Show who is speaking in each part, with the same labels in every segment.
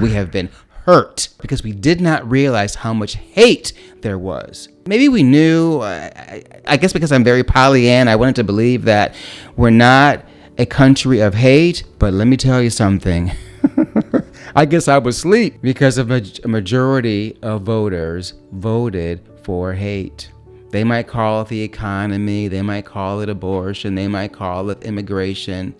Speaker 1: We have been hurt because we did not realize how much hate there was. Maybe we knew, I guess because I'm very Pollyanna, I wanted to believe that we're not a country of hate, but let me tell you something. I guess I was asleep because a majority of voters voted for hate. They might call it the economy, they might call it abortion, they might call it immigration.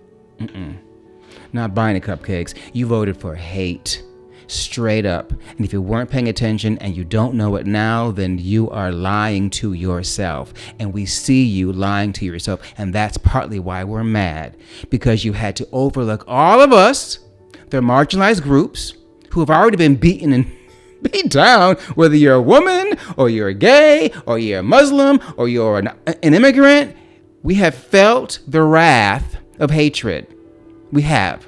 Speaker 1: Not buying the cupcakes. You voted for hate. Straight up. And if you weren't paying attention and you don't know it now, then you are lying to yourself. And we see you lying to yourself. And that's partly why we're mad. Because you had to overlook all of us, the marginalized groups, who have already been beaten and beat down, whether you're a woman, or you're gay, or you're a Muslim, or you're an immigrant. We have felt the wrath of hatred. We have.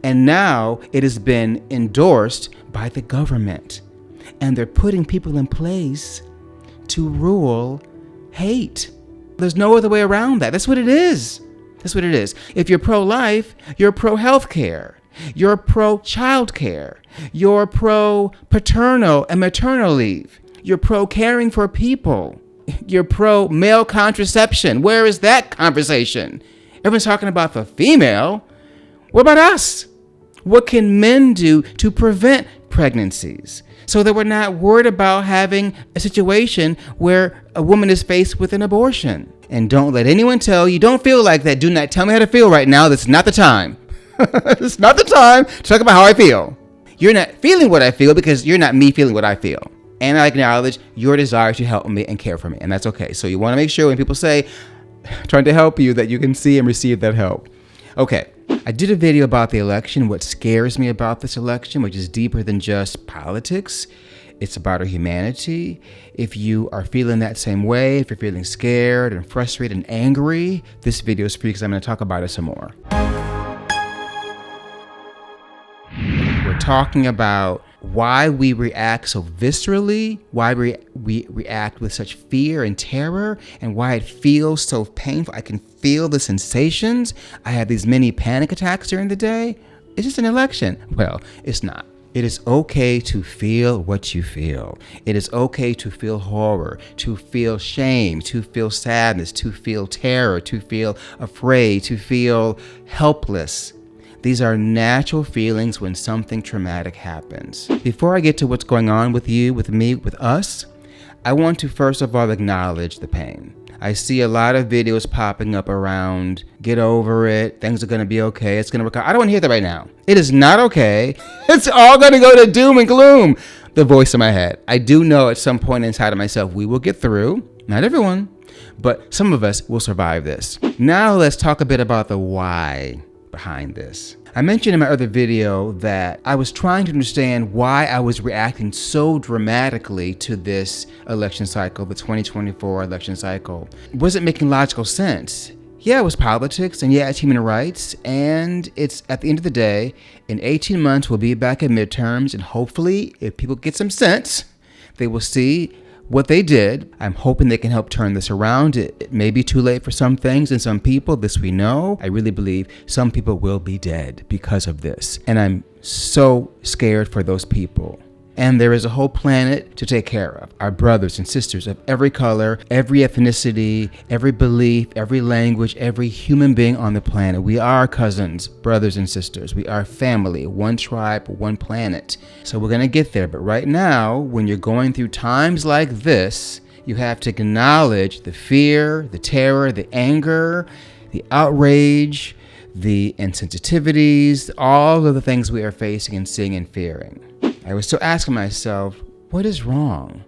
Speaker 1: And now it has been endorsed by the government. And they're putting people in place to rule hate. There's no other way around that. That's what it is. That's what it is. If you're pro-life, you're pro-healthcare. You're pro-childcare. You're pro-paternal and maternal leave. You're pro-caring for people. You're pro-male contraception. Where is that conversation? Everyone's talking about the female. What about us? What can men do to prevent pregnancies so that we're not worried about having a situation where a woman is faced with an abortion? And don't let anyone tell you, don't feel like that. Do not tell me how to feel right now. This is not the time. It's not the time to talk about how I feel. You're not feeling what I feel because you're not me feeling what I feel. And I acknowledge your desire to help me and care for me. And that's okay. So you want to make sure when people say, trying to help you, that you can see and receive that help. Okay. I did a video about the election, what scares me about this election, which is deeper than just politics. It's about our humanity. If you are feeling that same way, if you're feeling scared and frustrated and angry, this video is for you because I'm going to talk about it some more. We're talking about why we react so viscerally, why we react with such fear and terror, and why it feels so painful. I can feel the sensations. I have these mini panic attacks during the day. It's just an election. Well, it's not. It is okay to feel what you feel. It is okay to feel horror, to feel shame, to feel sadness, to feel terror, to feel afraid, to feel helpless. These are natural feelings when something traumatic happens. Before I get to what's going on with you, with me, with us, I want to first of all acknowledge the pain. I see a lot of videos popping up around, get over it, things are going to be okay, it's going to work out. I don't want to hear that right now. It is not okay. It's all going to go to doom and gloom. The voice in my head. I do know at some point inside of myself, we will get through. Not everyone, but some of us will survive this. Now let's talk a bit about the why behind this. I mentioned in my other video that I was trying to understand why I was reacting so dramatically to this election cycle, the 2024 election cycle. Was it making logical sense? Yeah, it was politics, and yeah, it's human rights, and it's at the end of the day, in 18 months, we'll be back at midterms, and hopefully, if people get some sense, they will see what they did. I'm hoping they can help turn this around. It may be too late for some things and some people, this we know. I really believe some people will be dead because of this. And I'm so scared for those people. And there is a whole planet to take care of. Our brothers and sisters of every color, every ethnicity, every belief, every language, every human being on the planet. We are cousins, brothers and sisters. We are family, one tribe, one planet. So we're going to get there. But right now, when you're going through times like this, you have to acknowledge the fear, the terror, the anger, the outrage, the insensitivities, all of the things we are facing and seeing and fearing. I was still asking myself, what is wrong?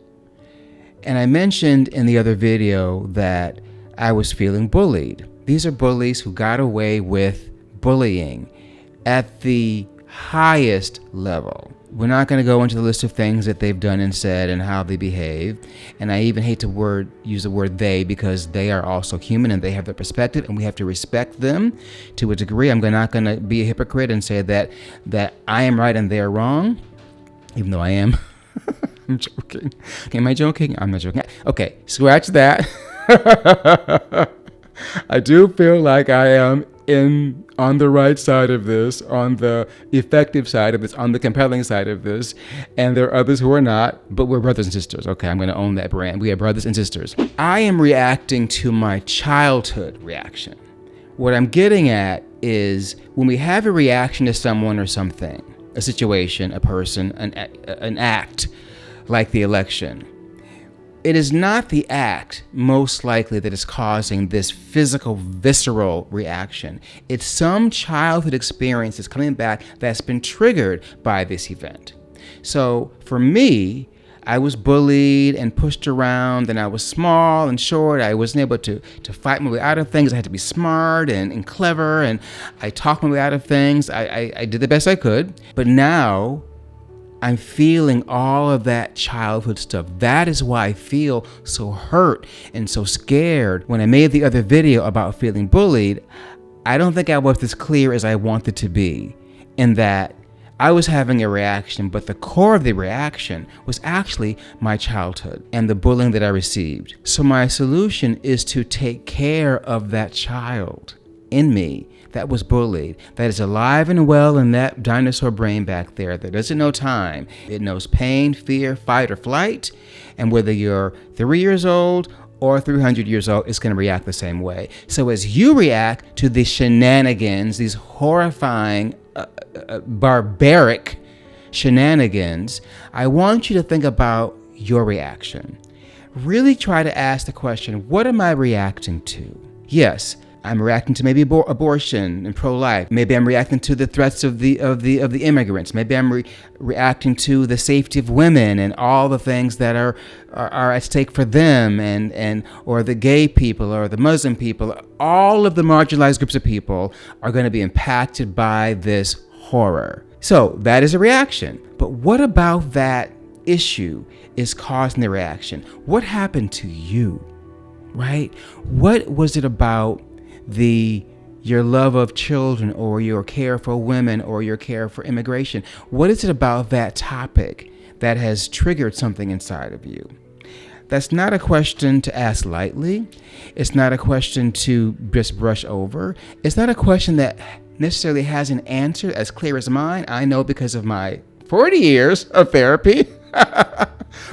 Speaker 1: And I mentioned in the other video that I was feeling bullied. These are bullies who got away with bullying at the highest level. We're not going to go into the list of things that they've done and said and how they behave. And I even hate to use the word they, because they are also human and they have their perspective and we have to respect them to a degree. I'm not going to be a hypocrite and say that I am right and they're wrong, even though I am. I'm joking. Okay, am I joking? I'm not joking. Okay, scratch that. I do feel like I am on the right side of this, on the effective side of this, on the compelling side of this, and there are others who are not, but we're brothers and sisters. Okay, I'm going to own that brand. We are brothers and sisters. I am reacting to my childhood reaction. What I'm getting at is when we have a reaction to someone or something, a situation, a person, an act, like the election, it is not the act most likely that is causing this physical, visceral reaction. It's some childhood experience that's coming back that's been triggered by this event. So for me, I was bullied and pushed around, and I was small and short. I wasn't able to fight my way out of things. I had to be smart and clever, and I talked my way out of things. I did the best I could. But now I'm feeling all of that childhood stuff. That is why I feel so hurt and so scared. When I made the other video about feeling bullied, I don't think I was as clear as I wanted to be, in that I was having a reaction, but the core of the reaction was actually my childhood and the bullying that I received. So my solution is to take care of that child in me that was bullied, that is alive and well in that dinosaur brain back there that doesn't know time. It knows pain, fear, fight, or flight. And whether you're 3 years old or 300 years old, it's going to react the same way. So as you react to the shenanigans, these horrifying, barbaric shenanigans, I want you to think about your reaction. Really try to ask the question, what am I reacting to? Yes, I'm reacting to maybe abortion and pro-life. Maybe I'm reacting to the threats of the immigrants. Maybe I'm reacting to the safety of women and all the things that are at stake for them, and or the gay people or the Muslim people. All of the marginalized groups of people are going to be impacted by this horror. So that is a reaction. But what about that issue is causing the reaction? What happened to you, right? What was it about your love of children, or your care for women, or your care for immigration? What is it about that topic that has triggered something inside of you? That's not a question to ask lightly. It's not a question to just brush over. It's not a question that necessarily has an answer as clear as mine. I know because of my 40 years of therapy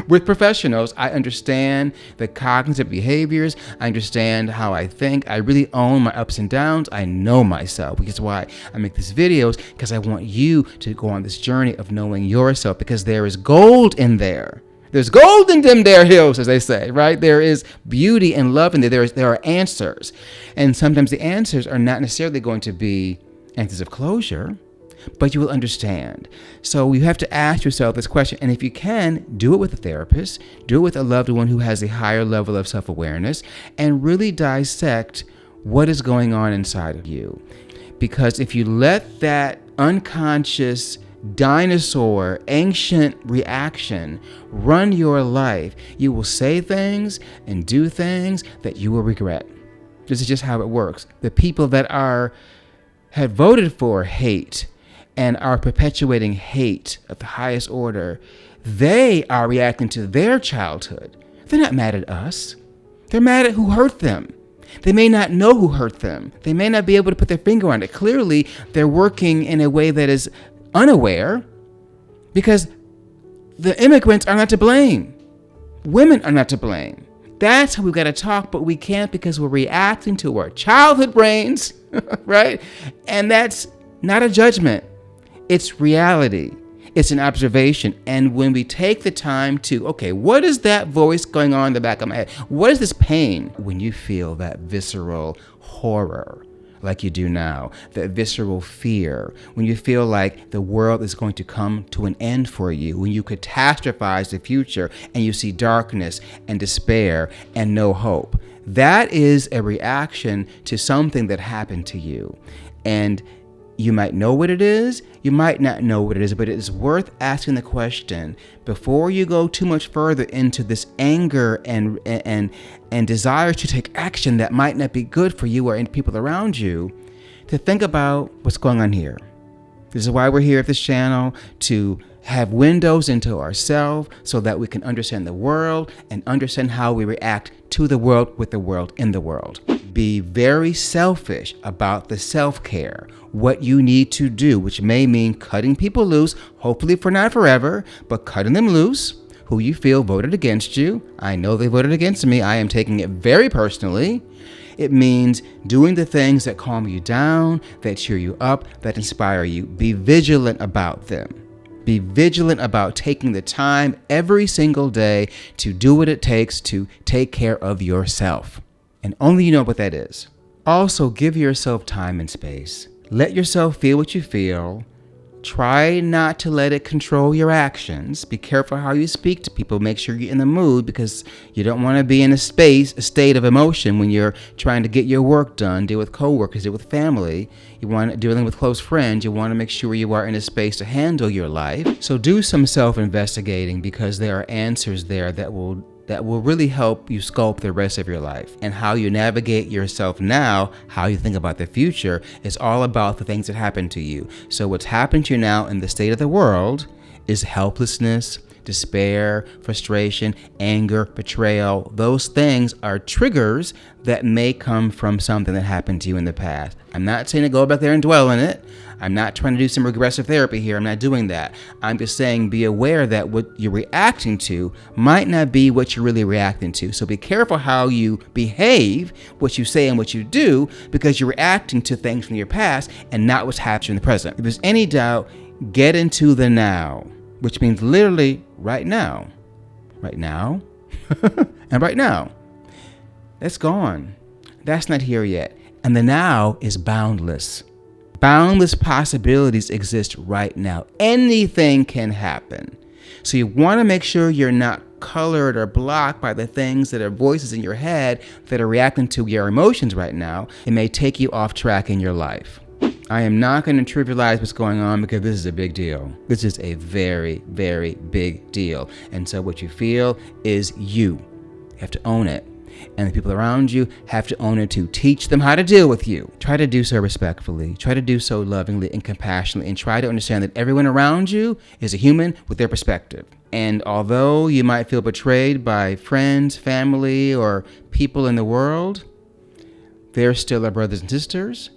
Speaker 1: with professionals. I understand the cognitive behaviors. I understand how I think. I really own my ups and downs. I know myself, which is why I make these videos, because I want you to go on this journey of knowing yourself, because there is gold in there. There's gold in them there hills, as they say, right? There is beauty and love in there. There are answers. And sometimes the answers are not necessarily going to be answers of closure, but you will understand. So you have to ask yourself this question. And if you can, do it with a therapist, do it with a loved one who has a higher level of self-awareness, and really dissect what is going on inside of you. Because if you let that unconscious dinosaur, ancient reaction run your life, you will say things and do things that you will regret. This is just how it works. The people that had voted for hate and are perpetuating hate of the highest order, they are reacting to their childhood. They're not mad at us. They're mad at who hurt them. They may not know who hurt them. They may not be able to put their finger on it. Clearly, they're working in a way that is unaware, because the immigrants are not to blame. Women are not to blame. That's how we've got to talk, but we can't, because we're reacting to our childhood brains, right? And that's not a judgment. It's reality. It's an observation. And when we take the time to, okay, what is that voice going on in the back of my head? What is this pain? When you feel that visceral horror, like you do now, that visceral fear, when you feel like the world is going to come to an end for you, when you catastrophize the future and you see darkness and despair and no hope, that is a reaction to something that happened to you. And you might know what it is, you might not know what it is, but it is worth asking the question before you go too much further into this anger and desire to take action that might not be good for you or any people around you, to think about what's going on here. This is why we're here at this channel, to have windows into ourselves so that we can understand the world and understand how we react to the world with the world in the world. be very selfish about the self-care, what you need to do, which may mean cutting people loose, hopefully for not forever, but cutting them loose, who you feel voted against you. I know they voted against me. I am taking it very personally. It means doing the things that calm you down, that cheer you up, that inspire you. Be vigilant about them. Be vigilant about taking the time every single day to do what it takes to take care of yourself. And only you know what that is. Also, give yourself time and space. Let yourself feel what you feel. Try not to let it control your actions. Be careful how you speak to people. Make sure you're in the mood, because you don't want to be in a state of emotion when you're trying to get your work done, deal with coworkers, deal with family. You want dealing with close friends. You want to make sure you are in a space to handle your life. So do some self-investigating, because there are answers there that will really help you sculpt the rest of your life. And how you navigate yourself now, how you think about the future, is all about the things that happen to you. So what's happened to you now in the state of the world is helplessness, despair, frustration, anger, betrayal. Those things are triggers that may come from something that happened to you in the past. I'm not saying to go back there and dwell in it. I'm not trying to do some regressive therapy here. I'm not doing that. I'm just saying be aware that what you're reacting to might not be what you're really reacting to. So be careful how you behave, what you say and what you do, because you're reacting to things from your past and not what's happening in the present. If there's any doubt, get into the now, which means literally right now. Right now. And right now. That's gone. That's not here yet. And the now is boundless. Boundless possibilities exist right now. Anything can happen. So you want to make sure you're not colored or blocked by the things that are voices in your head that are reacting to your emotions right now. It may take you off track in your life. I am not going to trivialize what's going on, because this is a big deal. This is a very, very big deal. And so what you feel is you. You have to own it. And the people around you have to own it to teach them how to deal with you. Try to do so respectfully. Try to do so lovingly and compassionately. And try to understand that everyone around you is a human with their perspective. And although you might feel betrayed by friends, family, or people in the world, they're still our brothers and sisters.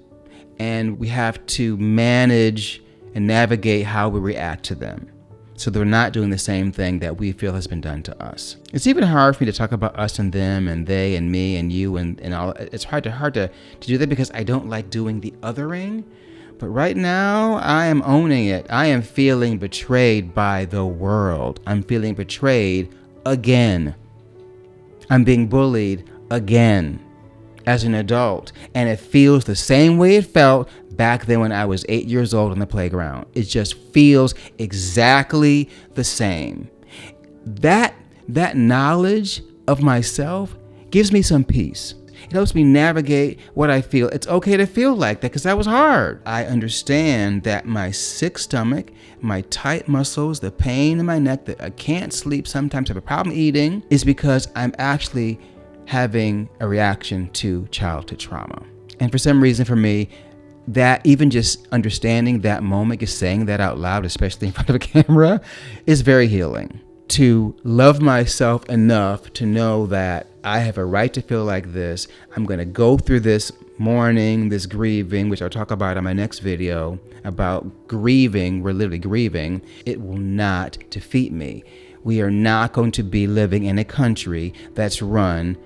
Speaker 1: And we have to manage and navigate how we react to them, so they're not doing the same thing that we feel has been done to us. It's even hard for me to talk about us and them and they and me and you and all. It's hard to do that, because I don't like doing the othering. But right now, I am owning it. I am feeling betrayed by the world. I'm feeling betrayed again. I'm being bullied again as an adult. And it feels the same way it felt back then when I was 8 years old on the playground. It just feels exactly the same. That knowledge of myself gives me some peace. It helps me navigate what I feel. It's okay to feel like that, because that was hard. I understand that my sick stomach, my tight muscles, the pain in my neck, that I can't sleep, sometimes I have a problem eating, is because I'm actually having a reaction to childhood trauma. And for some reason, for me, that even just understanding that moment, just saying that out loud, especially in front of a camera, is very healing. To love myself enough to know that I have a right to feel like this. I'm going to go through this mourning, this grieving, which I'll talk about in my next video about grieving. We're literally grieving. It will not defeat me. We are not going to be living in a country that's run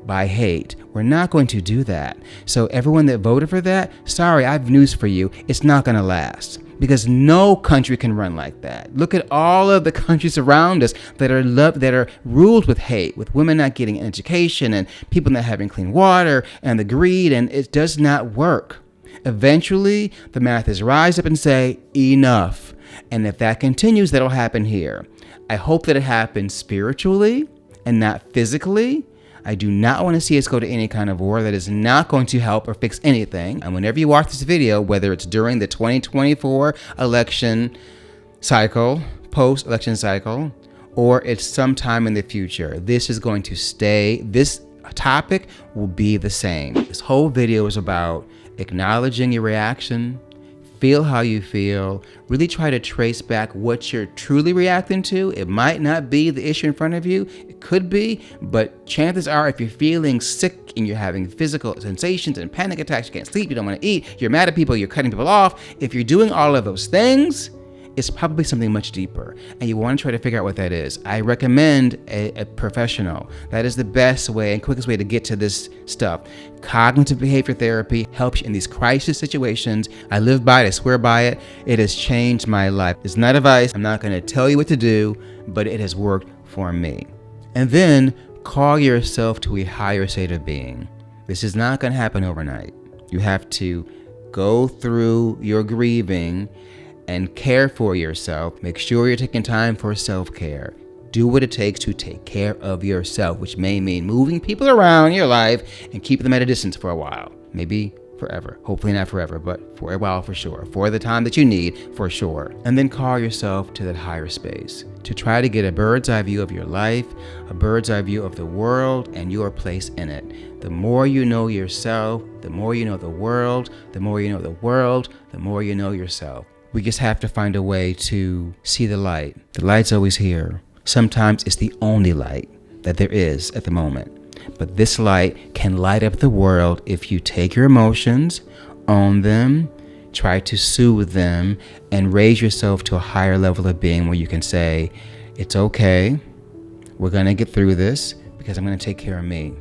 Speaker 1: by hate. We're not going to do that. So everyone that voted for that, sorry, I have news for you. It's not going to last, because no country can run like that. Look at all of the countries around us that are ruled with hate, with women not getting an education and people not having clean water and the greed, and it does not work. Eventually, the Mathis rise up and say, enough. And if that continues, that'll happen here. I hope that it happens spiritually and not physically. I do not want to see us go to any kind of war. That is not going to help or fix anything. And whenever you watch this video, whether it's during the 2024 election cycle, post-election cycle, or it's sometime in the future, this is going to stay. This topic will be the same. This whole video is about acknowledging your reaction, feel how you feel. Really try to trace back what you're truly reacting to. It might not be the issue in front of you. It could be, but chances are if you're feeling sick and you're having physical sensations and panic attacks, you can't sleep, you don't want to eat, you're mad at people, you're cutting people off, if you're doing all of those things, it's probably something much deeper, and you want to try to figure out what that is. I recommend a professional. That is the best way and quickest way to get to this stuff. Cognitive behavior therapy helps you in these crisis situations. I live by it, I swear by it. It has changed my life. It's not advice. I'm not going to tell you what to do, but it has worked for me. And then call yourself to a higher state of being. This is not going to happen overnight. You have to go through your grieving and care for yourself. Make sure you're taking time for self-care. Do what it takes to take care of yourself, which may mean moving people around your life and keeping them at a distance for a while. Maybe forever. Hopefully not forever, but for a while for sure. For the time that you need, for sure. And then call yourself to that higher space to try to get a bird's eye view of your life, a bird's eye view of the world and your place in it. The more you know yourself, the more you know the world, the more you know the world, the more you know yourself. We just have to find a way to see the light. The light's always here. Sometimes it's the only light that there is at the moment. But this light can light up the world if you take your emotions, own them, try to soothe them, and raise yourself to a higher level of being where you can say, it's okay, we're gonna get through this because I'm gonna take care of me.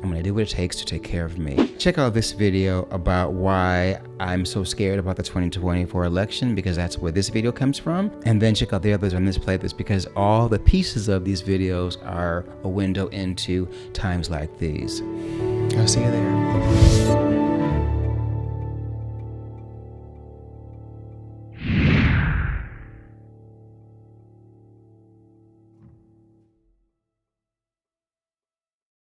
Speaker 1: I'm gonna do what it takes to take care of me. Check out this video about why I'm so scared about the 2024 election, because that's where this video comes from. And then check out the others on this playlist, because all the pieces of these videos are a window into times like these. I'll see you there.